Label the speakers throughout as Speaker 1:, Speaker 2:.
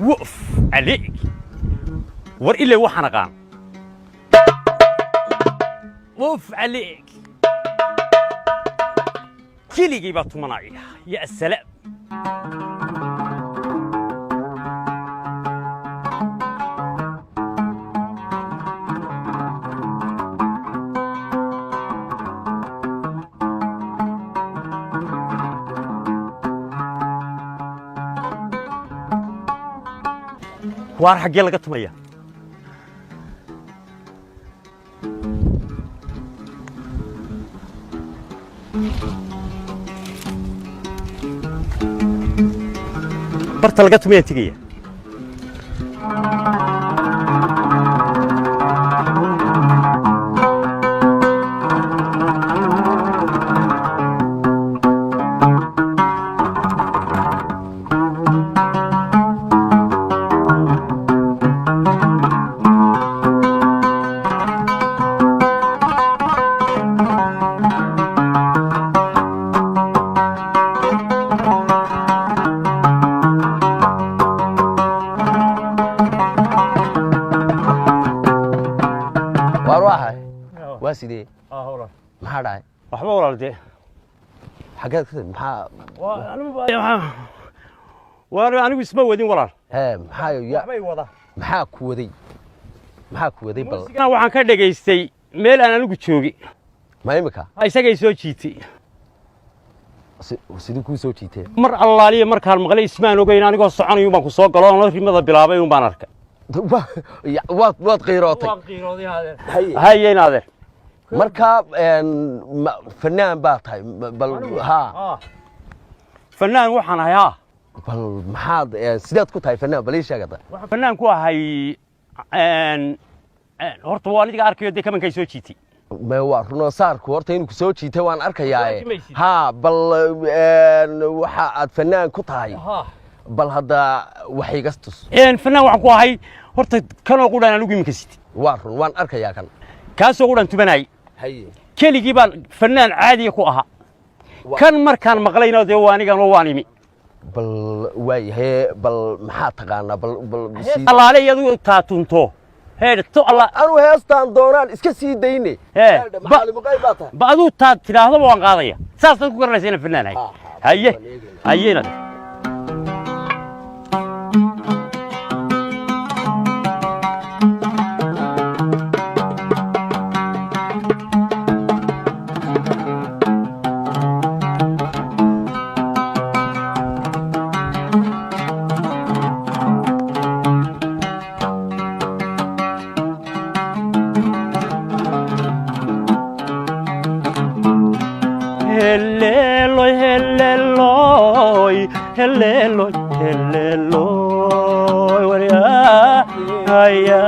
Speaker 1: وقف عليك ور إلا وحنا قام وقف عليك كيلي جيبات مناعي يا السلام waar xaggee laga tumaya barta laga tumaya tigaya
Speaker 2: واسيدي
Speaker 1: والله
Speaker 2: ما داعي
Speaker 1: waxba walaaltee
Speaker 2: xageed ka maxaa
Speaker 1: waa anigu isma wadin walaal
Speaker 2: maxay wada maxaa ku waday bal
Speaker 1: waxaan ka dhageystay meel aan anigu joogi
Speaker 2: ma imika
Speaker 1: isagay soo jiitay
Speaker 2: sidii ku soo jiitay
Speaker 1: mar allaaliye markaan maqlay ismaan ogeyn anigoo soconayo baan ku soo galo oo rimada bilaabay un baan arkay
Speaker 2: waad qiirootay
Speaker 1: hayeen adeer
Speaker 2: marka fanaan baa tahay bal ha
Speaker 1: fanaan waxaan ahay ha
Speaker 2: bal maxaad sidaad ku tahay fanaan bal ii sheegada
Speaker 1: waxaan fanaan ku ahay horta waa aniga arkayo de kamankay soo jiitay
Speaker 2: ma waa runo saarku horta inuu ku soo jiitay waan arkayaa ha bal waxa aad fanaan ku tahay bal hadda wax iga tus
Speaker 1: fanaan waxaan ku ahay horta kanoo qudhaan anigu iminka sitay
Speaker 2: waa run waan arkayaa
Speaker 1: kaasoo qudhaan tubanay keligii baan fanaan caadiya ku ahaa kan markaan maqlayna dee waa anigan waan imi
Speaker 2: bal waayahay bal maxaa taqaanaa bal
Speaker 1: allaale iyadu taatunto heedto alla
Speaker 2: anu heestaan doonaan iska sii dayne
Speaker 1: ba aduu taad tidhaahdaba waan qaadaya saasad ku garanaysa inaan fanaan haye hayena helleloy warya haya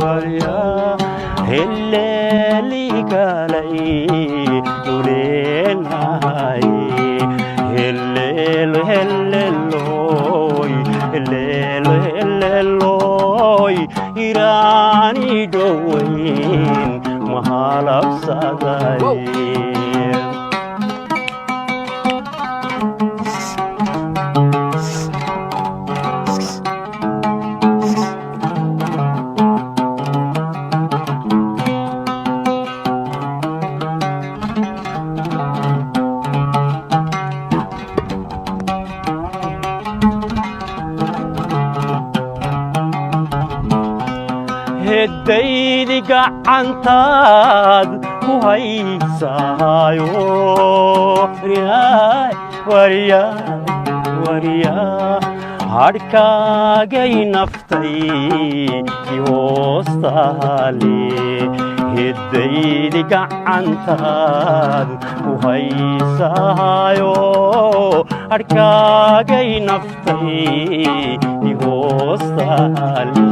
Speaker 1: warya helleligalay ulenay helleloy irani dowayn mahalabsaday heddaydi gacantaad ku haysaayo warya hadhkaagay naftay ki hoostaale heddaydi gacantaad ku haysaayo hadhkaagay naftay ki hoostaale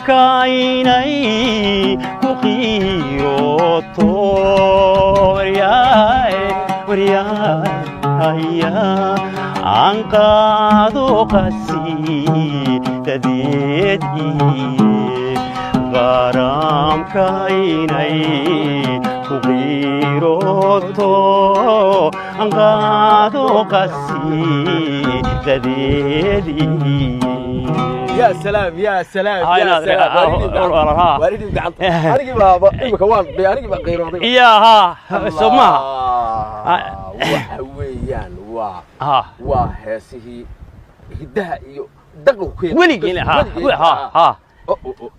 Speaker 1: kainai kuqiyoto wariyaya anqado qasidadedi garam kainai kuqiyoto anqado qasidadedi
Speaker 2: يا سلام يا سلام
Speaker 1: هاي
Speaker 2: يا
Speaker 1: نادر
Speaker 2: سلام والدي وقعنت أنا جيبها كمان أنا جيبها قيرة
Speaker 1: إياها سماها
Speaker 2: وحويان وهسه هدها دقوا كيف
Speaker 1: ولي ها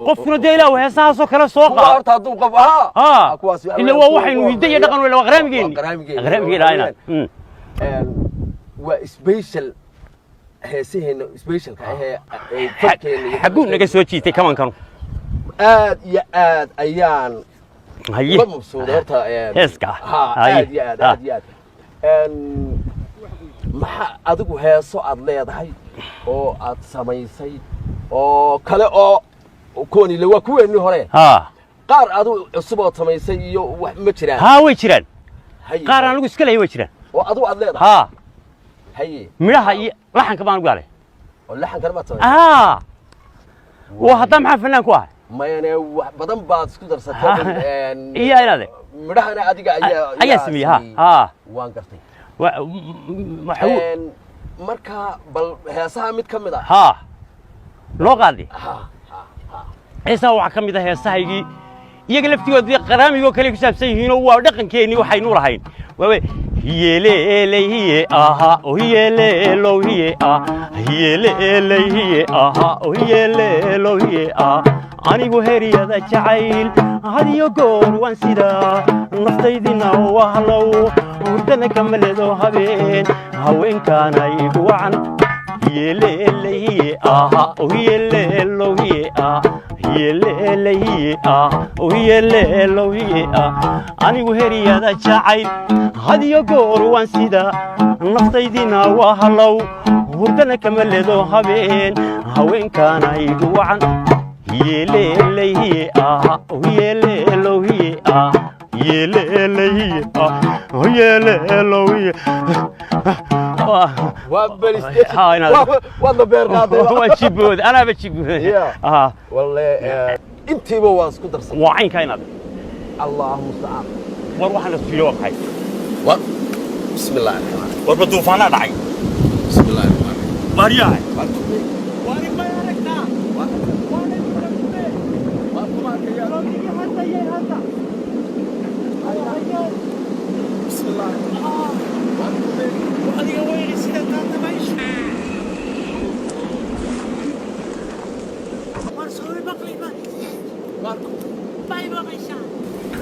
Speaker 1: قفنا ديلا وهسه سكر سوقا
Speaker 2: هذا قف
Speaker 1: اللي هو وحين هدية دقن ولا غرامجين غرامجين هاينا
Speaker 2: وسبيشل هسه سبيشل كهي
Speaker 1: حقون نجس وجهي كمان كانوا
Speaker 2: يا أيان
Speaker 1: هاي
Speaker 2: مبسوط هرتا
Speaker 1: هسكا
Speaker 2: يا ما أدوك هسه أدلي هاي أو أتسميسي أو كلا أو كوني اللي هو كوي إنه هراء قار أدو الصبح سميسي يو مشران
Speaker 1: ويشران قار أنا لقول سكلا ويشران
Speaker 2: وأدو أدلي هاي
Speaker 1: مراها لحن كمان قاله
Speaker 2: اللحن كلمات
Speaker 1: وهذا مع فنان كواه
Speaker 2: ما يعني بدن بعد سكوتر ستة
Speaker 1: إيه هذا
Speaker 2: مراها أنا أديك
Speaker 1: أي اسمي
Speaker 2: وان قرتي
Speaker 1: محمود
Speaker 2: مركا بل هسه ميت كم ده
Speaker 1: لو قاضي هسه وحكم ده هسه هيجي يقلب تودي قرامي وكلي كسب سيهين ودقن كيني وحي نور هين هي لي هي وهي لو هي هي لي هي وهي لو هي أنا جوهري هذا جعيل هذه يقول وانسدا نفتيدنا وهلو ودنا كمل ذو هبين هوين كان يقوعن هي لي هي وهي لو هي هي لي هي وهي لو هي أنا جوهري هذا جعيل هذه يقول وانسدا نفتيدنا وهلو ودنا كمل ذو هبين هوين كان يقوعن هي لي هي وهي لو هي هي لي هي وهي لو هي
Speaker 2: هاي نادر والله بيرقاضي
Speaker 1: هو شبود أنا بشبود
Speaker 2: والله أنت بواس كدر
Speaker 1: وعين كاينات
Speaker 2: الله المستعان
Speaker 1: وروح أنا في يوم هاي
Speaker 2: بسم الله الرحمن الرحيم
Speaker 1: وبدوفانا دعي
Speaker 2: بسم الله الرحمن الرحيم
Speaker 1: ماريا
Speaker 2: بسم الله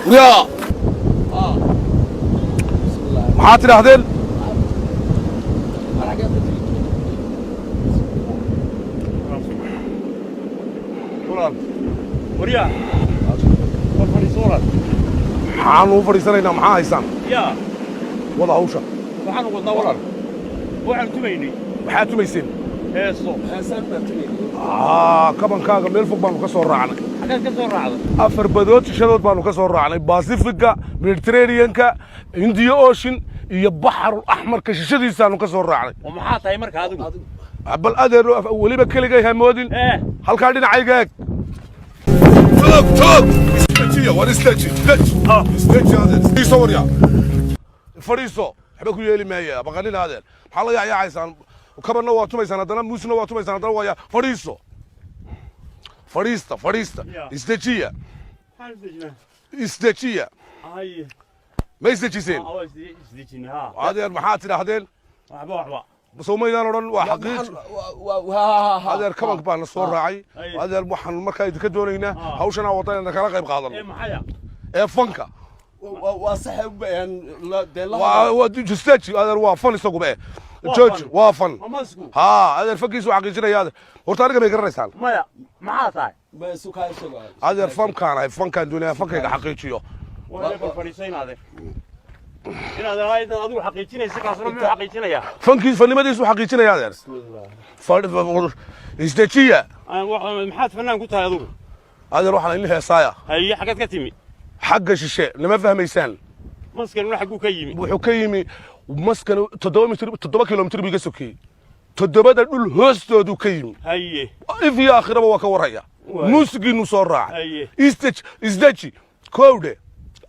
Speaker 3: يا maxaa tidhaahdeen
Speaker 1: ماريا وفري صورة
Speaker 3: maxaan ugu fadhiisanaynaa maxaa haysaan
Speaker 1: يا
Speaker 3: wada hawsha
Speaker 1: waxaan wadnaa waran waxaan tumaynay
Speaker 3: maxaad tumayseen
Speaker 1: heeso
Speaker 3: kabankaaga meel fog baanu ka soo raacnay
Speaker 1: xaggeed ka soo raacday
Speaker 3: afar badood shishadood baanu ka soo raacnay basifiga mediterraneanka indiya ocean iyo baxarul axmarka shishadiisaanu ka soo raacnay
Speaker 1: maxaa tahay marka adigu
Speaker 3: bal adeer weliba keligay hamoodin halkaa dhinacayga eeg fadhiiso waxba ku yeeli maaya baqanin adeer maxaa la yacyacaysaan kabanna waa tumaysaan haddana muusna waa tumaysaan haddana waa fadhiiso fadhiista isdejiya isdejiya ma isdejiseen adeer maxaad tidhaahdeen soomaydaan odhan waa xaqiiq adeer kabank baana soo raacay adeer waxaan markaa idinka doonaynaa hawshanaa wada inaan kala qayb qaadano ee fanka justeji adeer waa fan isaguba george waa fan adeer fankiisu xaqiijinaya adeer horta aniga may garanaysaan
Speaker 1: maya maxaa tahay
Speaker 3: adeer fankaan ahay fankaan doonaya fankayga xaqiijiyo
Speaker 1: inaad aaydan adigu xaqiijinaysa kaasna muxuu xaqiijinayaa
Speaker 3: fankiis fannimadiisu xaqiijinaya adeer isdejiya
Speaker 1: maxaad fanaan ku tahay adigu
Speaker 3: هذا روح على إنها صايا
Speaker 1: هي حاجات كتمي
Speaker 3: حق الشيء لما فهم يسال
Speaker 1: مسكن ولا حقو كيمي
Speaker 3: وحكيمي ومسكن 7 كيلومتر بيقسوكي تدبدا دول هوستودو كيمي
Speaker 1: هي
Speaker 3: في اخره وكا وريا مسكين وصور راع
Speaker 1: هي
Speaker 3: استجي كوده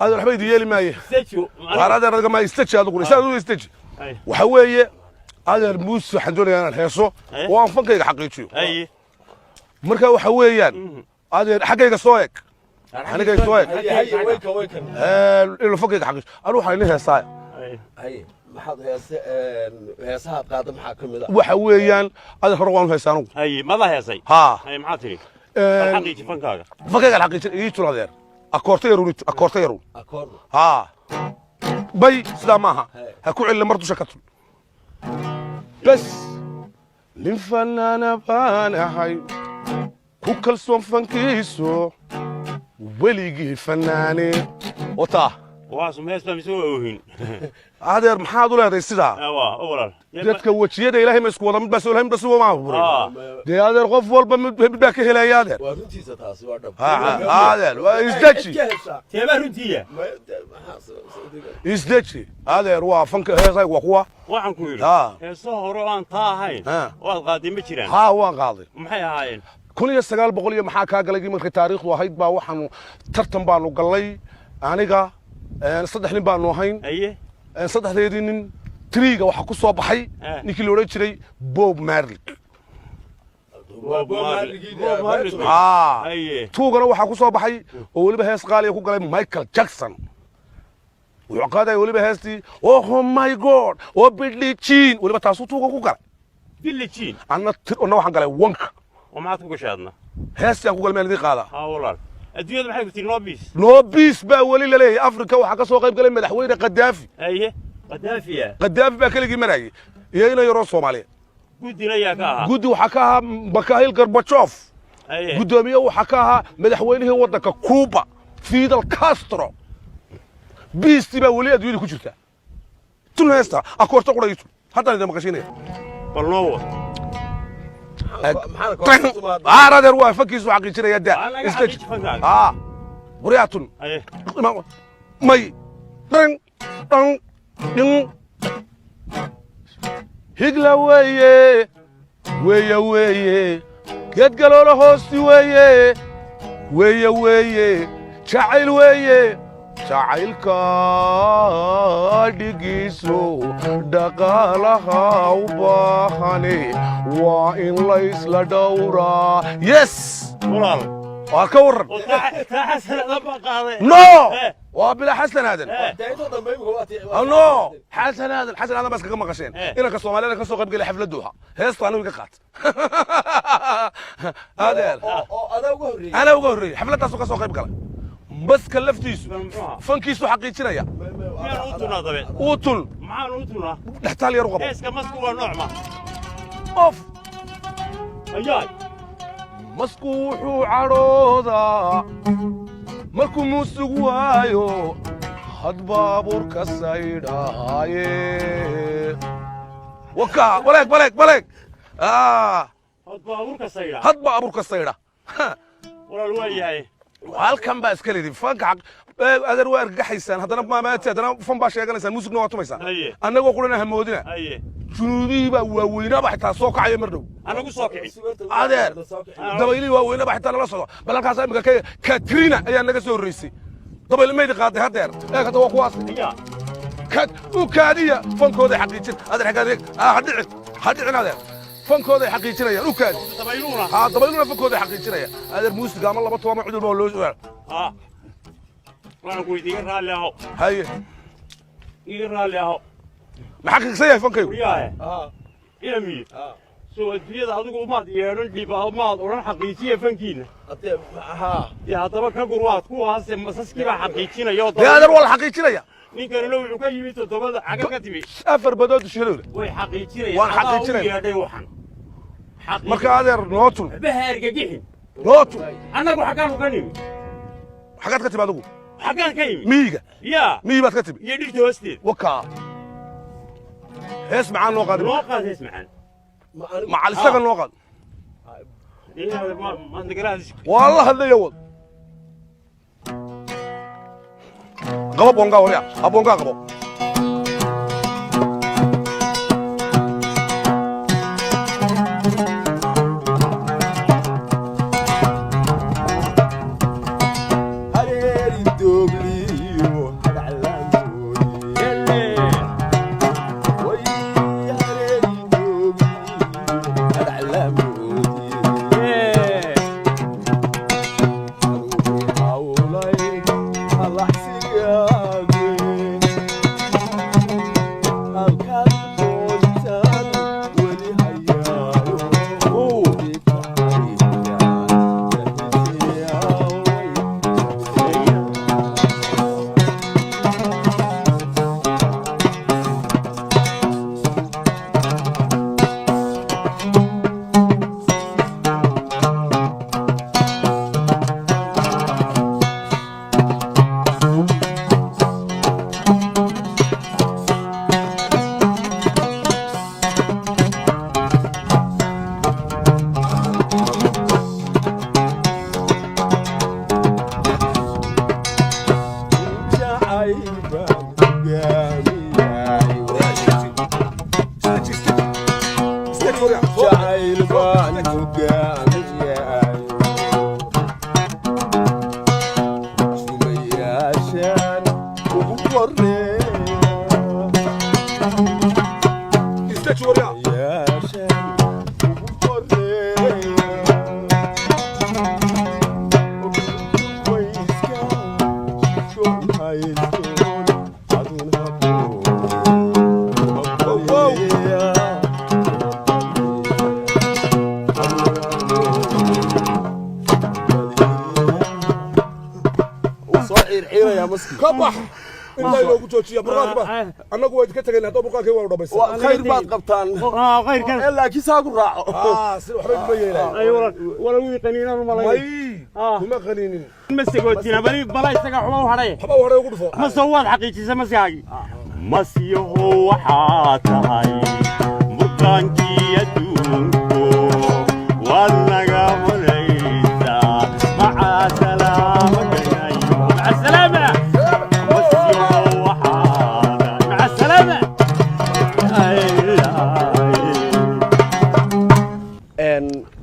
Speaker 3: هذا الحبيب يلي ماي
Speaker 1: استجو
Speaker 3: هذا رقم ما استجي هذا قول سادو استجي وحويه هذا الموس حندوني انا الهيسو وان فنكيga xaqiijiyo
Speaker 1: هي
Speaker 3: marka waxa weeyaan هذا xaqayga soo eeg aniga soo eeg
Speaker 2: هي وينك
Speaker 3: ilo fokayga xaqiijiyo anu waxa inay heesaa
Speaker 2: هي maxaad heesaha qaada maxaa ka mid ah
Speaker 3: waxa weeyaan hada hore waan heesaa anigu
Speaker 1: هي ما لا هيسي
Speaker 3: ها
Speaker 1: هي maxaa tiri xaqiiji fankaaga
Speaker 3: فكيga xaqiijin ii tuladeer akoorta yarun
Speaker 2: akoord
Speaker 3: ها باي سدا maaha ha ku cilin mar dusha ka tul bas nin fanaana baan ahay ku kalsoon fankiiso weligii fanaane wata
Speaker 1: واس ما يسمع مسوي وهين
Speaker 3: adeer maxaad u leedahay sidaa
Speaker 1: اول
Speaker 3: dadka wajiyada ilaahay ma isku wada mid bas ilaahay bas ma abuuray dee adeer qof walba mid baa ka helaya adeer
Speaker 2: waa runtiisa taasi waa dhab
Speaker 3: adeer waa isdaji
Speaker 1: تيما runtiya
Speaker 3: isdaji adeer waa fanka heesay waa kuwa
Speaker 1: waxaan ku yiri heeso hore aan taa ahayn waad qaadin ma jiraan
Speaker 3: haa waan qaaday
Speaker 1: maxay ahaayeen
Speaker 3: 1900 iyo maxaa ka galay markay taariikhdu ahayd baa waxaanu tartan baanu galay aniga saddex nin baanu ahayn
Speaker 1: aye
Speaker 3: saddexdeedii nin triga waxa ku soo baxay ninkii la oran jiray Bob Marley
Speaker 1: aye
Speaker 3: tuugana waxa ku soo baxay oo waliba hees qaali ku galay Michael Jackson wuxuu qaaday waliba heestii oh my god oo Billie Jean waliba taasoo tuuga ku galay
Speaker 1: Billie Jean
Speaker 3: anna waxaan galay wanka
Speaker 1: وما تقول شادنا
Speaker 3: heestii aan ku galay meel idin qaada
Speaker 1: والله الدنيا maxay ku tii noobis
Speaker 3: noobis baa wali la leeyahay Afrika waxa ka soo qayb galay madaxweyne Qadaafi
Speaker 1: aye Qadaafi
Speaker 3: baa kaligii marayay iyo inay yaro Soomaaliya
Speaker 1: gudina yaa ka ahaa
Speaker 3: gudi waxa ka ahaa Mikhail Gorbachev
Speaker 1: aye
Speaker 3: gudoomiye waxa ka ahaa madaxweynihii wadanka Cuba Fidel Castro biisti baa wali adduunyada ku jirta tun heesta akoorta quraytu hadda idin maqashinaya
Speaker 1: balnowa
Speaker 3: هذا هو فكيس وحقيقي يا دا استج برياتون مي دن دن دن هيغلا ويه ويه ويه قد قالوا له هوستي ويه ويه ويه شاعل ويه شاعلك دقيسو دقالها وباهني وإن ليس لدورة يس وكور
Speaker 1: حسن لما قاضي
Speaker 3: نو وبلا حسن هذا نو حسن هذا بس كما قشين انا كصومالي انا كسوق بقى حفله دوحه هيست انا وقعت هذا انا وقهري حفله تاسو كسوق بقى بس كلفتيس فنكيسو حقيقينيا
Speaker 1: اوتنا دبي
Speaker 3: اوتل
Speaker 1: معان اوتنا
Speaker 3: دحتال يرقب
Speaker 1: اسكا مسكو نوعما
Speaker 3: اوف
Speaker 1: اياي
Speaker 3: مسكو وحو عروضا مركو موسق وايو هاد بابور كسايداي وكا بلك هاد بابور كسايدا
Speaker 1: ولا الواياي
Speaker 3: halkan baa iska leeyahay fanka adeer waa argaxaysan hadana ma maatay hadana fan baa sheeganaysan muusigna waa tumaysan anagoo qulana hamoodina junuudii baa waaweyna baa xitaa soo kacay mar dhow
Speaker 1: anagu soo kici
Speaker 3: adeer dabayli waaweyna baa xitaa la socdo balalkaas imika Katrina ayaa naga soo horeysay dabayl meedi qaaday hadeer hada waa kuwaas kad u kaadiya fankooda xaqiijin adeer xagadeeg hadhicin adeer fankooda xaqiijinayaan u kaadi dabayluna fankooda xaqiijinaya adeer muusiga ama laba toban cudul baa loo soo
Speaker 1: waxaan ku weydiin raali aho
Speaker 3: haye
Speaker 1: iga raali aho
Speaker 3: maxaa ka qisay fankaygu
Speaker 1: ilmi soo adduunyada adigu umaad yeelan dhibaamaad oran xaqiijiye fankiina ya hadaba ka gurwaad kuwaas masaskii baa xaqiijinaya
Speaker 3: adeer wala xaqiijinaya
Speaker 1: ninkan wuxuu ka yimid todobada caga ka timi
Speaker 3: afar badood shilowle
Speaker 1: way xaqiijinayaan
Speaker 3: waan xaqiijinaya
Speaker 1: waxan
Speaker 3: marka adeer nootul
Speaker 1: bahaarga gixin
Speaker 3: nootul
Speaker 1: annagu xagaan u ka nimi
Speaker 3: xagaad ka timi adigu
Speaker 1: xagaan ka yimi
Speaker 3: miyiga
Speaker 1: ya
Speaker 3: miyi baad ka timi
Speaker 1: iyo dhirta hoosteed
Speaker 3: wakaa hees macaan noo qaadi
Speaker 1: noo qaad hees macaan
Speaker 3: macal isaga noo qaad
Speaker 1: ما انت قراها
Speaker 3: والله هذا يود قبو بونقا وريا أبونقا قبو كبح إلا لو كنت تشيا برقة أنا قوي كتير هذا برقة كي ورا بس
Speaker 2: خير بعد قبطان
Speaker 1: غير كذا
Speaker 2: إلا كيس أقول راعو
Speaker 3: سلو حرج بيجي
Speaker 1: أيوة ولا ويقنين أنا
Speaker 3: ماي هم قنينين
Speaker 1: مسكوتنا بلا يستقع حبوا هراي
Speaker 3: حبوا هراي يقول فوق
Speaker 1: ما سواد حقيقي مسكاي مسيه هو حاتاي برقانكي يدوكو والنجا وليدا مع سلامة مع السلامة مع السلامة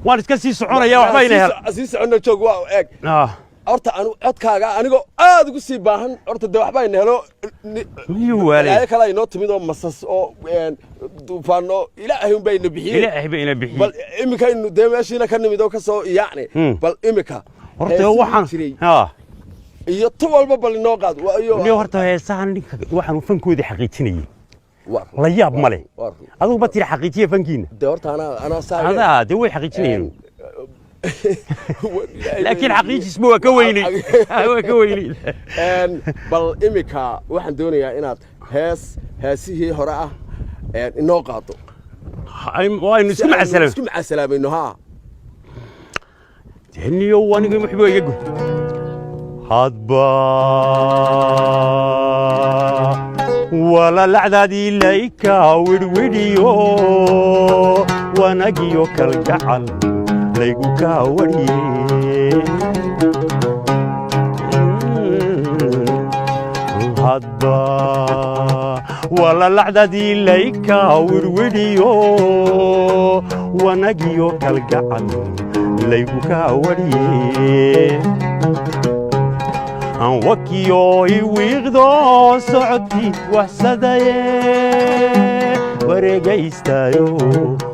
Speaker 1: waan iska sii soconaya waxba inay
Speaker 2: sii soconna joog waa eeg horta codkaaga anigoo aad ugu sii baahan horta de waxba inay helo
Speaker 1: waalay
Speaker 2: kala inoo timid oo masas oo duufaano ilaahay un bayna bixiyay bal imika inu de meeshiina ka nimid oo ka soo yaacni bal imika
Speaker 1: horta waxaan
Speaker 2: iyo tu walba bal inoo qaad
Speaker 1: iyo horta heesahan ninka waxaan fankoodii xaqiijinayay la yaab male adigu ba tiri xaqiijiye fankiina
Speaker 2: de horta ana saaga
Speaker 1: hada de way xaqiijinayeen laakiin xaqiijismo waa ka weynay waa ka weynay
Speaker 2: bal imika waxaan doonayaa inaad heesihii hore ah inoo qaado
Speaker 1: وين نسمع السلام
Speaker 2: نسمع السلام إنه ها
Speaker 1: تهني وأنا محبوب يقول هضبا ولا العداد إليك وديو ونجيو كالجعل ليقو كاوري هضبا ولا العداد إليك وديو ونجيو كالجعل ليقو كاوري وكيو يويغدو سعودي وحسداي وريغيستايو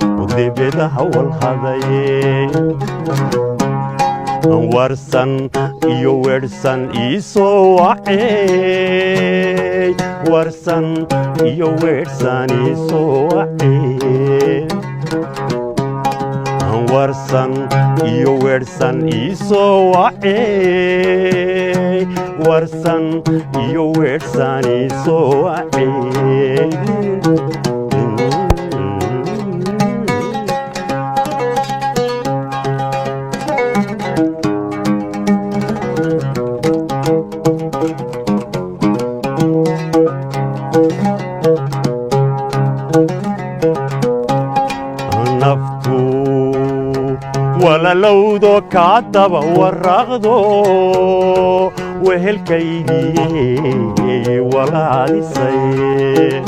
Speaker 1: ودبيدها والخداي ورسن iyo wersan isoo wacay warsan iyo wersan isoo wacay warsan iyo wersan isoo wacay warsan iyo wersan isoo wacay ولا لو ذو كاتب ورغدو wehelkaygii walaalisay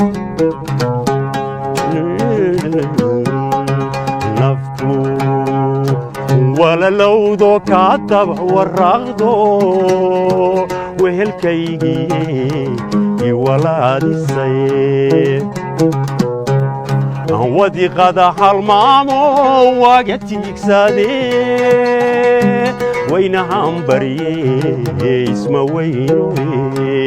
Speaker 1: naftu walalowdo kaa daba waraaqdo wehelkaygii walaalisay wadiqada halmaamo waaga tiigsadee waynahan barye isma weynowe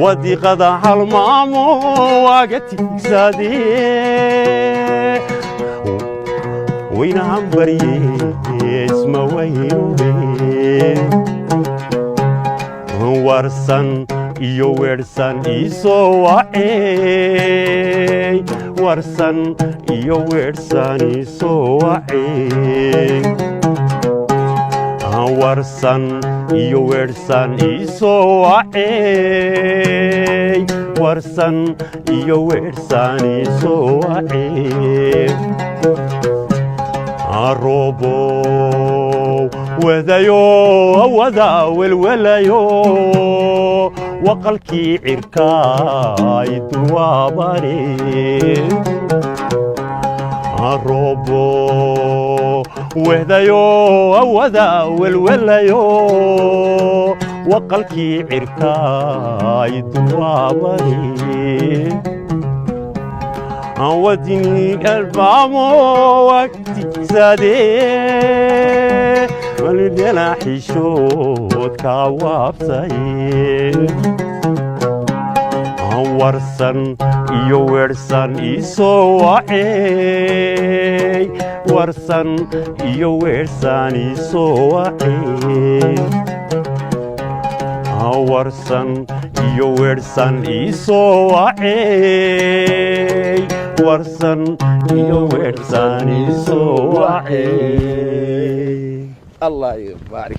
Speaker 1: wadiqada halmaamo waaga tiigsadee waynahan barye isma weynowe warsan iyo weersan isoo wacey warsan iyo weersan isoo wacey warsan iyo weersan isoo wacey warsan iyo weersan isoo wacey arobo wadayo wada welwelayo waqalkii cirkaay duwaabane arobo wadayo wada welwelayo waqalkii cirkaay duwaabane ودني البامو وقتي زادي والدنا حشود كوابسي ورسن iyo weersan isoo wacey warsan iyo weersan isoo wacey warsan iyo weersan isoo wacey warsan iyo weersan isoo wacey
Speaker 2: الله يبارك